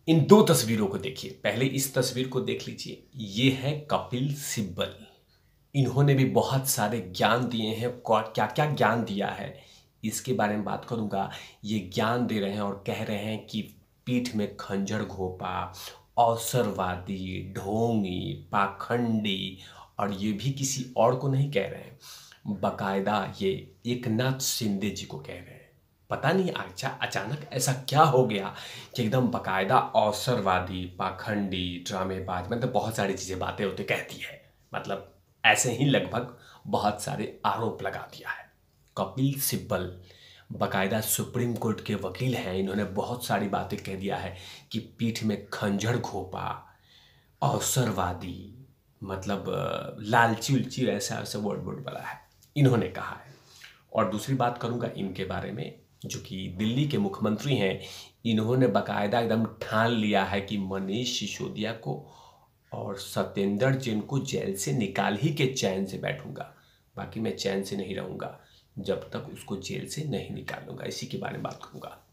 इन दो तस्वीरों को देखिए। पहले इस तस्वीर को देख लीजिए। ये है कपिल सिब्बल। इन्होंने भी बहुत सारे ज्ञान दिए हैं। क्या क्या ज्ञान दिया है इसके बारे में बात करूंगा। ये ज्ञान दे रहे हैं और कह रहे हैं कि पीठ में खंजर घोंपा, अवसरवादी, ढोंगी, पाखंडी, और ये भी किसी और को नहीं कह रहे हैं, बकायदा ये एकनाथ शिंदे जी को कह रहे हैं। पता नहीं अच्छा अचानक ऐसा क्या हो गया कि एकदम बकायदा अवसरवादी, पाखंडी, ड्रामेबाज, मतलब बहुत सारी चीज़ें बातें होते कहती है। मतलब ऐसे ही लगभग बहुत सारे आरोप लगा दिया है। कपिल सिब्बल बकायदा सुप्रीम कोर्ट के वकील हैं। इन्होंने बहुत सारी बातें कह दिया है कि पीठ में खंजर घोंपा, अवसरवादी, मतलब लालची उलची, ऐसा ऐसा वर्ड बोला है इन्होंने कहा है। और दूसरी बात करूंगा इनके बारे में, जो कि दिल्ली के मुख्यमंत्री हैं। इन्होंने बकायदा एकदम ठान लिया है कि मनीष सिसोदिया को और सत्येंद्र जैन को जेल से निकाल ही के चैन से बैठूंगा, बाकी मैं चैन से नहीं रहूंगा जब तक उसको जेल से नहीं निकालूंगा। इसी के बारे में बात करूंगा।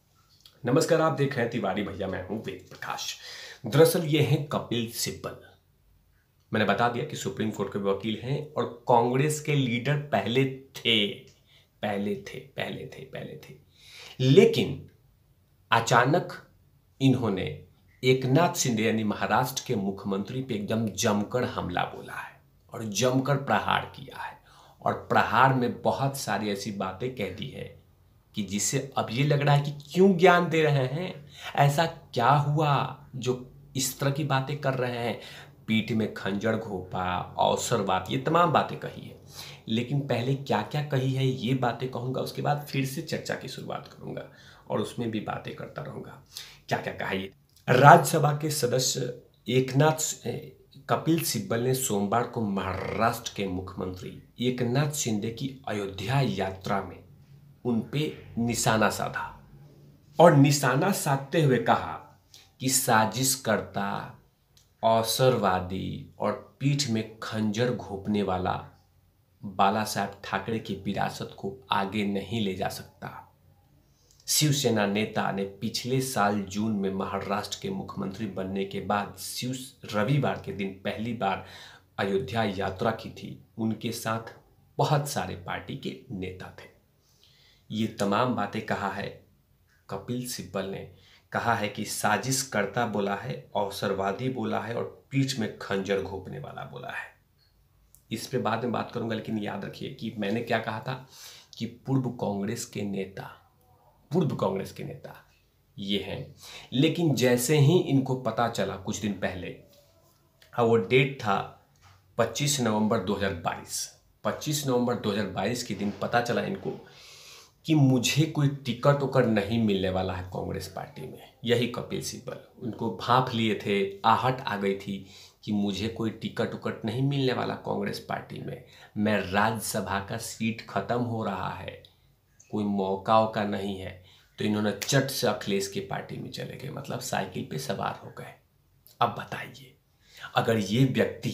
नमस्कार, आप देख रहे हैं तिवारी भैया, मैं हूं वेद प्रकाश। दरअसल ये हैं कपिल सिब्बल। मैंने बता दिया कि सुप्रीम कोर्ट के वकील हैं और कांग्रेस के लीडर पहले थे। लेकिन अचानक इन्होंने एकनाथ शिंदे यानी महाराष्ट्र के मुख्यमंत्री पे एकदम जमकर हमला बोला है और जमकर प्रहार किया है। और प्रहार में बहुत सारी ऐसी बातें कह दी है कि जिससे अब ये लग रहा है कि क्यों ज्ञान दे रहे हैं, ऐसा क्या हुआ जो इस तरह की बातें कर रहे हैं। पीठ में खंजर घोंपा, अवसरवाद, ये तमाम बातें कही है। लेकिन पहले क्या क्या कही है ये बातें कहूँगा, उसके बाद फिर से चर्चा की शुरुआत करूँगा और उसमें भी बातें करता रहूँगा। क्या क्या कहा ये। राज्यसभा के सदस्य कपिल सिब्बल ने सोमवार को महाराष्ट्र के मुख्यमंत्री एकनाथ शिंदे की अयोध्या यात्रा में उन पे निशाना साधा और निशाना साधते हुए कहा कि साजिशकर्ता, अवसरवादी और पीठ में खंजर घोंपने वाला बाला साहब ठाकरे की विरासत को आगे नहीं ले जा सकता। शिवसेना नेता ने पिछले साल जून में महाराष्ट्र के मुख्यमंत्री बनने के बाद रविवार के दिन पहली बार अयोध्या यात्रा की थी। उनके साथ बहुत सारे पार्टी के नेता थे। ये तमाम बातें कहा है कपिल सिब्बल ने। कहा है कि साजिशकर्ता बोला है, अवसरवादी बोला है और पीठ में खंजर घोंपने वाला बोला है। इस पे बाद में बात करूंगा, लेकिन याद रखिए कि मैंने क्या कहा था कि पूर्व कांग्रेस के नेता ये हैं। लेकिन जैसे ही इनको पता चला कुछ दिन पहले, वो डेट था 25 नवंबर 2022 के दिन पता चला इनको कि मुझे कोई टिकट उकट नहीं मिलने वाला है कांग्रेस पार्टी में। यही कपिल सिब्बल, उनको भांप लिए थे, आहट आ गई थी कि मुझे कोई टिकट उकट नहीं मिलने वाला कांग्रेस पार्टी में। मैं राज्यसभा का सीट खत्म हो रहा है, कोई मौका नहीं है। तो इन्होंने चट से अखिलेश की पार्टी में चले गए, मतलब साइकिल पे सवार हो गए। अब बताइए, अगर ये व्यक्ति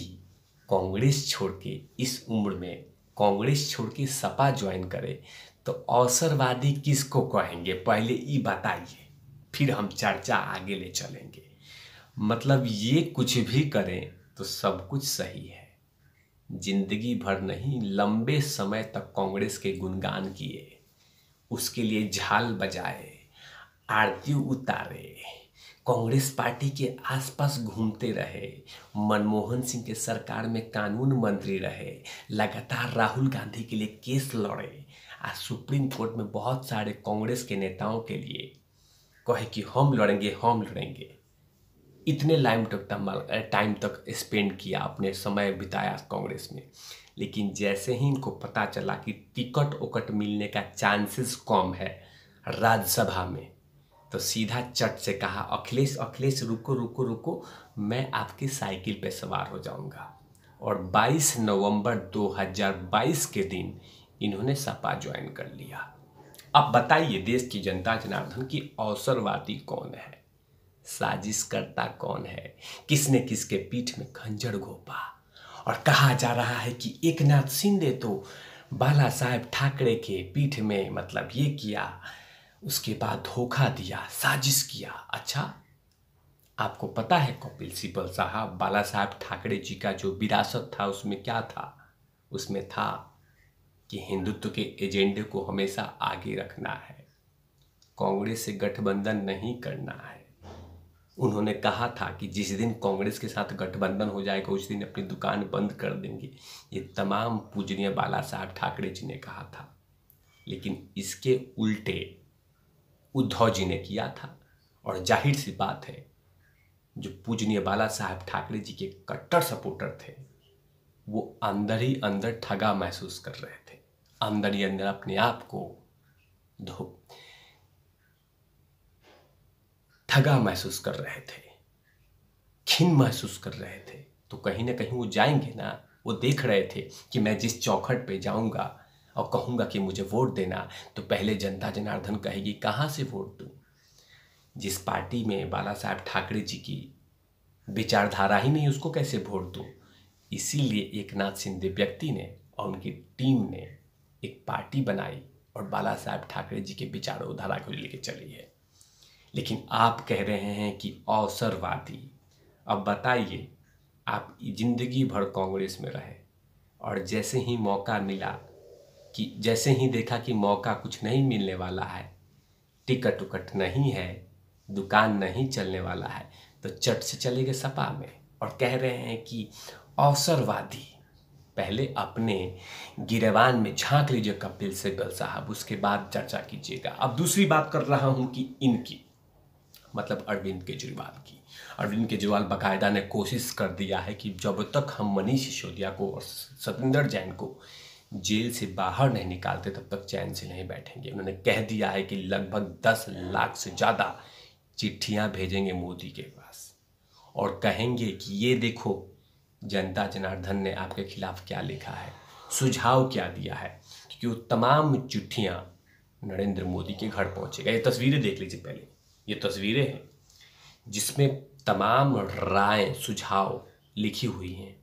कांग्रेस छोड़ के इस उम्र में कांग्रेस छोड़ के सपा ज्वाइन करे तो अवसरवादी किसको कहेंगे, पहले ये बताइए, फिर हम चर्चा आगे ले चलेंगे। मतलब ये कुछ भी करें तो सब कुछ सही है। जिंदगी भर नहीं, लंबे समय तक कांग्रेस के गुणगान किए, उसके लिए झाल बजाए, आरती उतारे, कांग्रेस पार्टी के आसपास घूमते रहे, मनमोहन सिंह के सरकार में कानून मंत्री रहे, लगातार राहुल गांधी के लिए केस लड़े, आज सुप्रीम कोर्ट में बहुत सारे कांग्रेस के नेताओं के लिए कहे कि हम लड़ेंगे। इतने टाइम तक स्पेंड किया, अपने समय बिताया कांग्रेस में। लेकिन जैसे ही इनको पता चला कि टिकट उकट मिलने का चांसेस कम है राज्यसभा में, तो सीधा चट से कहा अखिलेश रुको, मैं आपकी साइकिल पे सवार हो जाऊंगा। और 22 नवंबर 2022 के दिन इन्होंने सपा ज्वाइन कर लिया। अब बताइए देश की जनता जनार्दन की अवसरवादी कौन है, साजिशकर्ता कौन है, किसने किसके पीठ में खंजर घोंपा। और कहा जा रहा है कि एकनाथ शिंदे तो बाला साहेब ठाकरे के पीठ में मतलब ये किया, उसके बाद धोखा दिया, साजिश किया। अच्छा, आपको पता है कपिल सिब्बल साहब, बाला साहब ठाकरे जी का जो विरासत था उसमें क्या था? उसमें था कि हिंदुत्व के एजेंडे को हमेशा आगे रखना है, कांग्रेस से गठबंधन नहीं करना है। उन्होंने कहा था कि जिस दिन कांग्रेस के साथ गठबंधन हो जाएगा उस दिन अपनी दुकान बंद कर देंगे। ये तमाम पूजनीय बाला साहब ठाकरे जी ने कहा था, लेकिन इसके उल्टे उद्धव जी ने किया था। और जाहिर सी बात है, जो पूजनीय बाला साहब ठाकरे जी के कट्टर सपोर्टर थे वो अंदर ही अंदर ठगा महसूस कर रहे थे, अंदर ही अंदर अपने आप को ठगा महसूस कर रहे थे, खिन महसूस कर रहे थे। तो कहीं ना कहीं वो जाएंगे ना, वो देख रहे थे कि मैं जिस चौखट पे जाऊंगा और कहूंगा कि मुझे वोट देना, तो पहले जनता जनार्दन कहेगी कहाँ से वोट दूं। जिस पार्टी में बाला साहब ठाकरे जी की विचारधारा ही नहीं, उसको कैसे वोट दूं। इसीलिए एकनाथ शिंदे व्यक्ति ने और उनकी टीम ने एक पार्टी बनाई और बाला साहब ठाकरे जी के विचारधारा को लेकर चली है। लेकिन आप कह रहे हैं कि अवसरवादी। अब बताइए, आप जिंदगी भर कांग्रेस में रहे और जैसे ही मौका मिला, कि जैसे ही देखा कि मौका कुछ नहीं मिलने वाला है, टिकट उकट नहीं है, दुकान नहीं चलने वाला है, तो चट से चले गए सपा में और कह रहे हैं कि अवसरवादी। पहले अपने गिरेबान में झांक लीजिए कपिल सिब्बल साहब, उसके बाद चर्चा कीजिएगा। अब दूसरी बात कर रहा हूं कि इनकी, मतलब अरविंद केजरीवाल की। अरविंद केजरीवाल बाकायदा ने कोशिश कर दिया है कि जब तक हम मनीष सिसोदिया को और सतिंदर जैन को जेल से बाहर नहीं निकालते तब तक चैन से नहीं बैठेंगे। उन्होंने कह दिया है कि लगभग 10 लाख से ज़्यादा चिट्ठियां भेजेंगे मोदी के पास और कहेंगे कि ये देखो जनता जनार्दन ने आपके खिलाफ क्या लिखा है, सुझाव क्या दिया है, क्योंकि वो तमाम चिट्ठियां नरेंद्र मोदी के घर पहुंचेगा। ये तस्वीरें देख लीजिए पहले, ये तस्वीरें हैं जिसमें तमाम राय सुझाव लिखी हुई हैं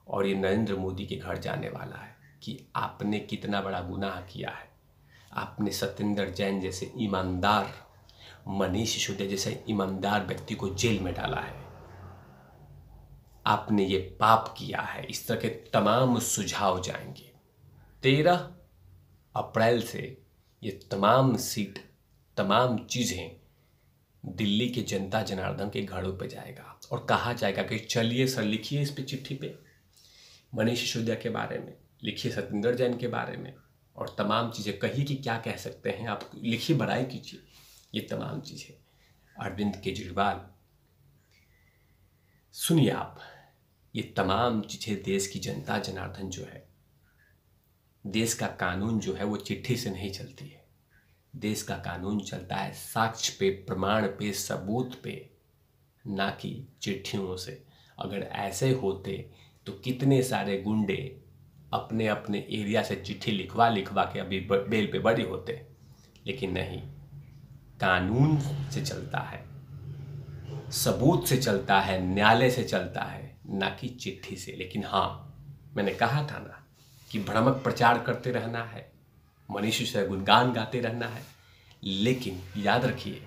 और ये नरेंद्र मोदी के घर जाने वाला है कि आपने कितना बड़ा गुनाह किया है। आपने सतिंदर जैन जैसे ईमानदार, मनीष सिसोदिया जैसे ईमानदार व्यक्ति को जेल में डाला है, आपने ये पाप किया है। इस तरह के तमाम सुझाव जाएंगे। 13 अप्रैल से ये तमाम सीट, तमाम चीज़ें दिल्ली के जनता जनार्दन के घरों पे जाएगा और कहा जाएगा कि चलिए सर लिखिए इस पे चिट्ठी पे, मनीष सिसोदिया के बारे में लिखिए, सतिंदर जैन के बारे में, और तमाम चीज़ें कहिए कि क्या कह सकते हैं आप, लिखिए, बड़ाई कीजिए। ये तमाम चीज़ें अरविंद केजरीवाल, सुनिए आप, ये तमाम चीज़ें देश की जनता जनार्दन जो है, देश का कानून जो है वो चिट्ठी से नहीं चलती है। देश का कानून चलता है साक्ष्य पे, प्रमाण पे, सबूत पे, ना कि चिट्ठियों से। अगर ऐसे होते तो कितने सारे गुंडे अपने अपने एरिया से चिट्ठी लिखवा लिखवा के अभी बेल पे बरी होते। लेकिन नहीं, कानून से चलता है, सबूत से चलता है, न्यायालय से चलता है, ना कि चिट्ठी से। लेकिन हाँ, मैंने कहा था ना कि भ्रामक प्रचार करते रहना है, मनीष से गुणगान गाते रहना है, लेकिन याद रखिए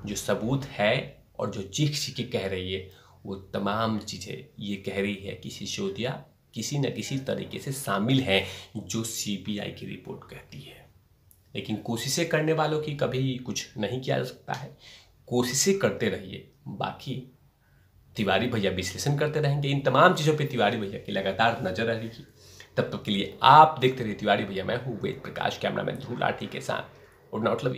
जो सबूत है और जो चीख चीख के कह रही है वो तमाम चीज़ें ये कह रही है कि सिसोदिया किसी न किसी तरीके से शामिल है, जो सीबीआई की रिपोर्ट कहती है। लेकिन कोशिशें करने वालों की कभी कुछ नहीं किया जा सकता है। कोशिशें करते रहिए, बाकी तिवारी भैया विश्लेषण करते रहेंगे। इन तमाम चीज़ों पे तिवारी भैया की लगातार नजर रहेगी। तब तक के लिए आप देखते रहिए तिवारी भैया। मैं हूँ वेद प्रकाश, कैमरामैन ध्रुव लाठी के साथ। और नॉट लव।